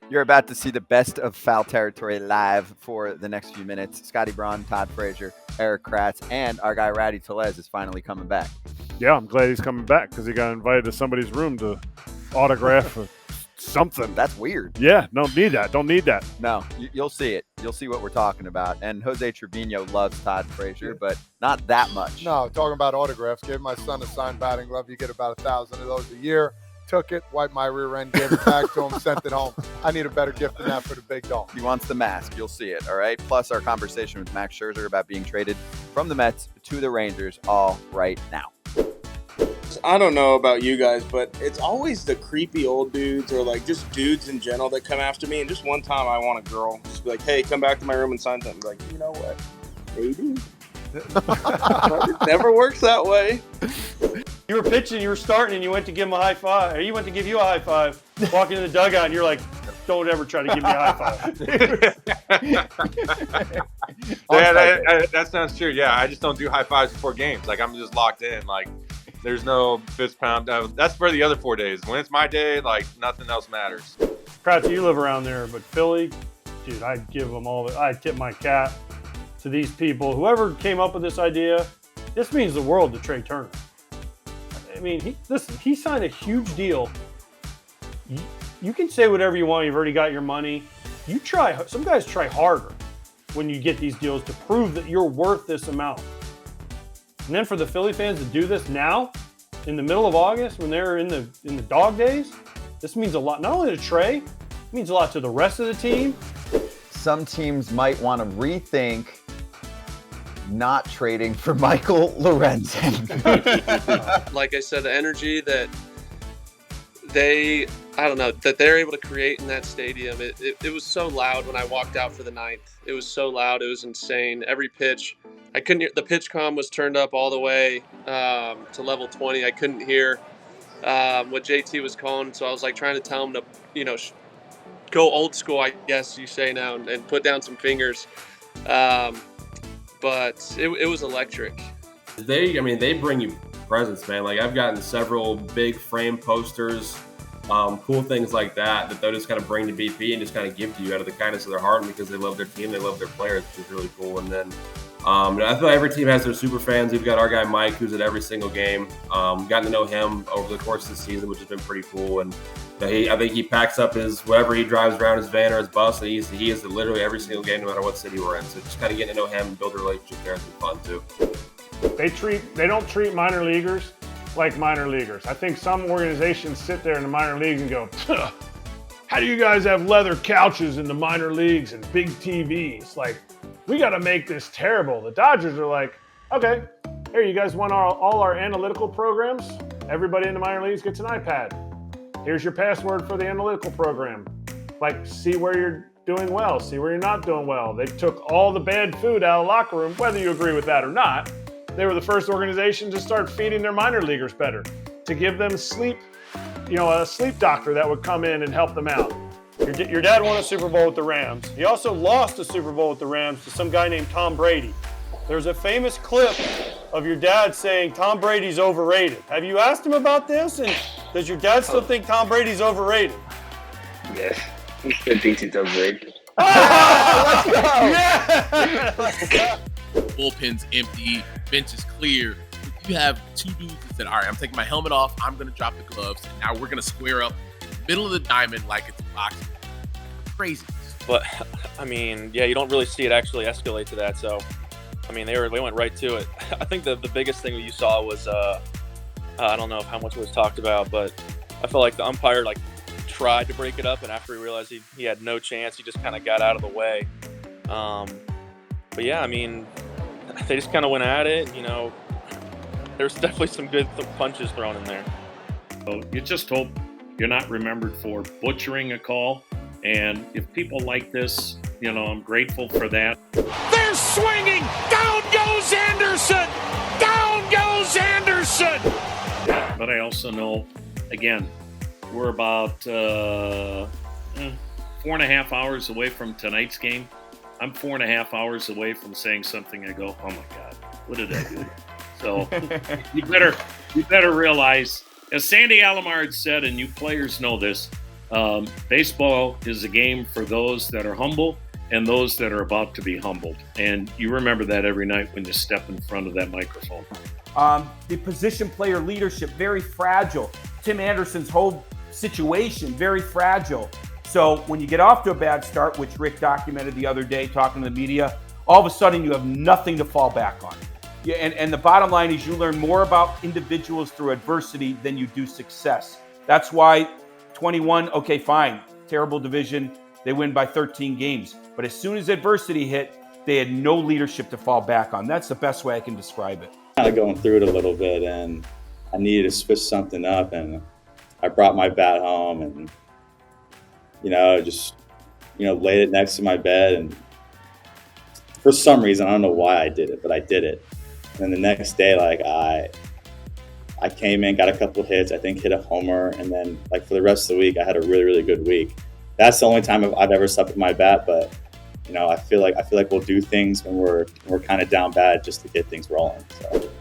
You're about to see the best of Foul Territory live for the next few minutes. Scotty Braun, Todd Frazier, Eric Kratz, and our guy Rowdy Tellez is finally coming back. Yeah, I'm glad he's coming back because he got invited to somebody's room to autograph something. That's weird. Yeah, don't need that. Don't need that. No, you'll see it. You'll see what we're talking about. And Jose Trevino loves Todd Frazier, but not that much. No, talking about autographs. Gave my son a signed batting glove. You get about 1,000 of those a year. Took it, wiped my rear end, gave it back to him, sent it home. I need a better gift than that for the big dog. He wants the mask. You'll see it, all right? Plus our conversation with Max Scherzer about being traded from the Mets to the Rangers all right now. I don't know about you guys, but it's always the creepy old dudes or like just dudes in general that come after me. And just one time I want a girl. Just be like, hey, come back to my room and sign something. Like, you know what? Maybe. But it never works that way. You were pitching, you were starting, and you went to give him a high five. Or you went to give you a high five. Walking in the dugout, and you're like, don't ever try to give me a high five. Yeah, that sounds true. Yeah, I just don't do high fives before games. Like, I'm just locked in. Like, there's no fist pound. That's for the other 4 days. When it's my day, like, nothing else matters. Kratz, you live around there, but Philly, dude, I'd give them all I'd tip my cap to these people. Whoever came up with this idea, this means the world to Trey Turner. I mean, he signed a huge deal. You can say whatever you want. You've already got your money. You try. Some guys try harder when you get these deals to prove that you're worth this amount. And then for the Philly fans to do this now, in the middle of August, when they're in the dog days, this means a lot. Not only to Trey, it means a lot to the rest of the team. Some teams might want to rethink not trading for Michael Lorenzen. Like I said, the energy that they're able to create in that stadium, it was so loud when I walked out for the ninth. It was so loud, it was insane. Every pitch, I couldn't hear. The pitch comm was turned up all the way to level 20. I couldn't hear what JT was calling, so I was like trying to tell him to, go old school, I guess you say now, and put down some fingers. But it was electric. They bring you presents, man. Like, I've gotten several big frame posters, cool things like that they'll just kind of bring to BP and just kind of give to you out of the kindness of their heart, because they love their team, they love their players, which is really cool. And then I feel like every team has their super fans. We've got our guy Mike, who's at every single game. Gotten to know him over the course of the season, which has been pretty cool. And I think he packs up whatever he drives around, his van or his bus, and he is literally every single game, no matter what city we're in. So just kind of getting to know him and build a relationship there has been fun too. They don't treat minor leaguers like minor leaguers. I think some organizations sit there in the minor leagues and go, how do you guys have leather couches in the minor leagues and big TVs? Like, we got to make this terrible. The Dodgers are like, okay, here, you guys want all our analytical programs? Everybody in the minor leagues gets an iPad. Here's your password for the analytical program. Like, see where you're doing well, see where you're not doing well. They took all the bad food out of the locker room, whether you agree with that or not. They were the first organization to start feeding their minor leaguers better, to give them sleep, a sleep doctor that would come in and help them out. Your dad won a Super Bowl with the Rams. He also lost a Super Bowl with the Rams to some guy named Tom Brady. There's a famous clip of your dad saying Tom Brady's overrated. Have you asked him about this? And does your dad still think Tom Brady's overrated? Yes, he still thinks he's overrated. Let's go! Yeah! Let's go! Bullpen's empty, bench is clear. You have two dudes that said, all right, I'm taking my helmet off, I'm going to drop the gloves, and now we're going to square up middle of the diamond like it's boxing. Crazy. But, you don't really see it actually escalate to that, so... they went right to it. I think the biggest thing that you saw was, I don't know how much was talked about, but I felt like the umpire tried to break it up, and after he realized he had no chance, he just kind of got out of the way. They just kind of went at it. There's definitely some good punches thrown in there. So you just hope you're not remembered for butchering a call, and if people like this, I'm grateful for that. They're swinging! Down goes Anderson! Down goes Anderson! But I also know, again, we're about 4.5 hours away from tonight's game. I'm 4.5 hours away from saying something. I go, oh my God, what did I do? So you better realize, as Sandy Alomar said, and you players know this, Baseball is a game for those that are humble and those that are about to be humbled. And you remember that every night when you step in front of that microphone. The position player leadership, very fragile. Tim Anderson's whole situation, very fragile. So when you get off to a bad start, which Rick documented the other day talking to the media, all of a sudden you have nothing to fall back on. Yeah, and the bottom line is you learn more about individuals through adversity than you do success. That's why 21, okay, fine, terrible division. They win by 13 games. But as soon as adversity hit, they had no leadership to fall back on. That's the best way I can describe it. Kind of going through it a little bit, and I needed to switch something up, and I brought my bat home and, just laid it next to my bed, and for some reason, I don't know why I did it, but I did it. And the next day, I came in, got a couple hits, I think hit a homer, and then for the rest of the week, I had a really, really good week. That's the only time I've ever slept with my bat, but I feel like we'll do things when we're kind of down bad just to get things rolling. So.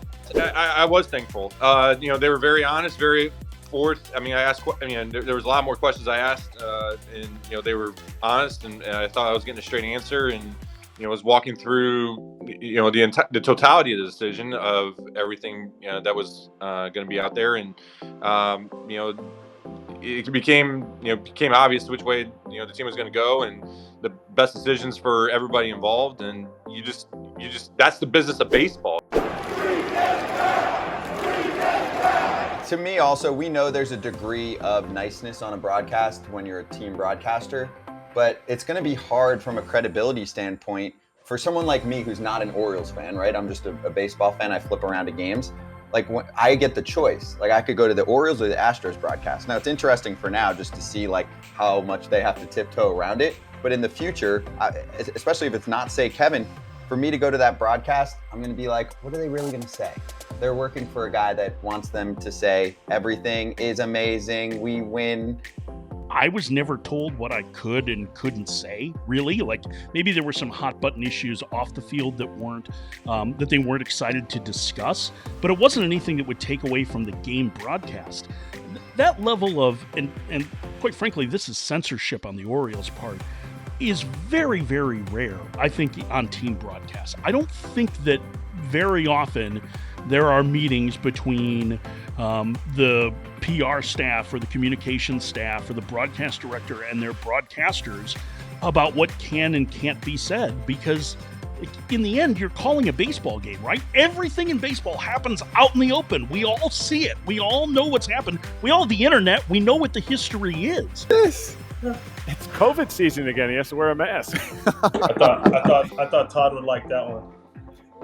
I was thankful. They were very honest, very forth. I asked. There was a lot more questions I asked, and they were honest, and I thought I was getting a straight answer, and was walking through the totality of the decision of everything that was going to be out there, and it became obvious which way the team was going to go, and the best decisions for everybody involved, and you just that's the business of baseball. To me, also, we know there's a degree of niceness on a broadcast when you're a team broadcaster, but it's going to be hard from a credibility standpoint for someone like me who's not an Orioles fan, right? I'm just a baseball fan. I flip around to games. When I get the choice, I could go to the Orioles or the Astros broadcast. Now, it's interesting for now just to see how much they have to tiptoe around it. But in the future, especially if it's not, say, Kevin, for me to go to that broadcast, I'm going to be like, what are they really going to say? They're working for a guy that wants them to say everything is amazing, we win. I was never told what I could and couldn't say, really. Maybe there were some hot button issues off the field that weren't, that they weren't excited to discuss, but it wasn't anything that would take away from the game broadcast. That level of, and quite frankly, this is censorship on the Orioles' part, is very, very rare, I think, on team broadcasts. I don't think that very often there are meetings between the PR staff or the communications staff or the broadcast director and their broadcasters about what can and can't be said, because in the end, you're calling a baseball game, right? Everything in baseball happens out in the open. We all see it. We all know what's happened. We all have the internet. We know what the history is. It's COVID season again. He has to wear a mask. I thought Todd would like that one.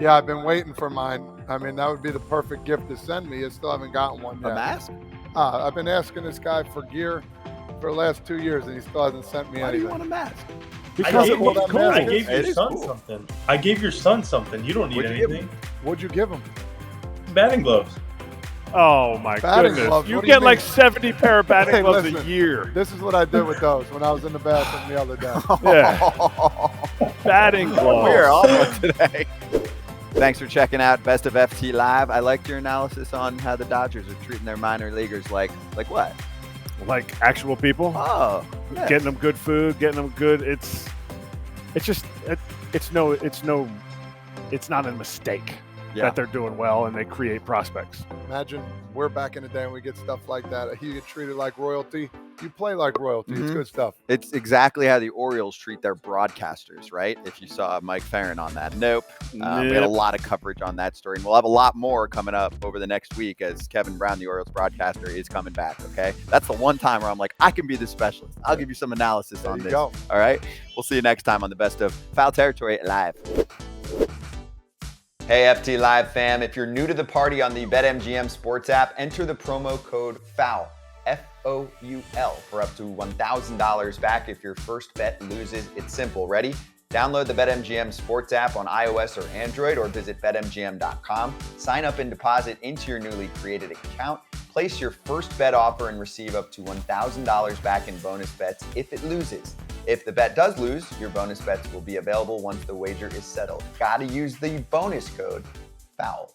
Yeah, I've been waiting for mine. That would be the perfect gift to send me. I still haven't gotten one yet. A mask? I've been asking this guy for gear for the last 2 years, and he still hasn't sent me anything. Why do you want a mask? Because I gave your son something. I gave your son something. You don't need anything. What'd you give him? Batting gloves. Oh my batting goodness! Gloves. You What do you get like mean? 70 pair of batting gloves listen, a year. This is what I did with those when I was in the bathroom the other day. Yeah. Batting gloves. We're on one today. Thanks for checking out Best of FT Live. I liked your analysis on how the Dodgers are treating their minor leaguers like what? Like actual people. Oh, yes. Getting them good food, getting them good. It's not a mistake that they're doing well and they create prospects. Imagine we're back in the day and we get stuff like that. You get treated like royalty. You play like royalty. It's good stuff. It's exactly how the Orioles treat their broadcasters, right? If you saw Mike Farron on that. Nope. We had a lot of coverage on that story. And we'll have a lot more coming up over the next week as Kevin Brown, the Orioles broadcaster, is coming back, okay? That's the one time where I'm like, I can be the specialist. I'll give you some analysis on this. Go. All right? We'll see you next time on the Best of Foul Territory Live. Hey, FT Live fam. If you're new to the party on the BetMGM Sports app, enter the promo code FOUL, F-O-U-L, for up to $1,000 back if your first bet loses. It's simple. Ready? Download the BetMGM Sports app on iOS or Android, or visit BetMGM.com. Sign up and deposit into your newly created account. Place your first bet offer and receive up to $1,000 back in bonus bets if it loses. If the bet does lose, your bonus bets will be available once the wager is settled. Gotta use the bonus code FOUL.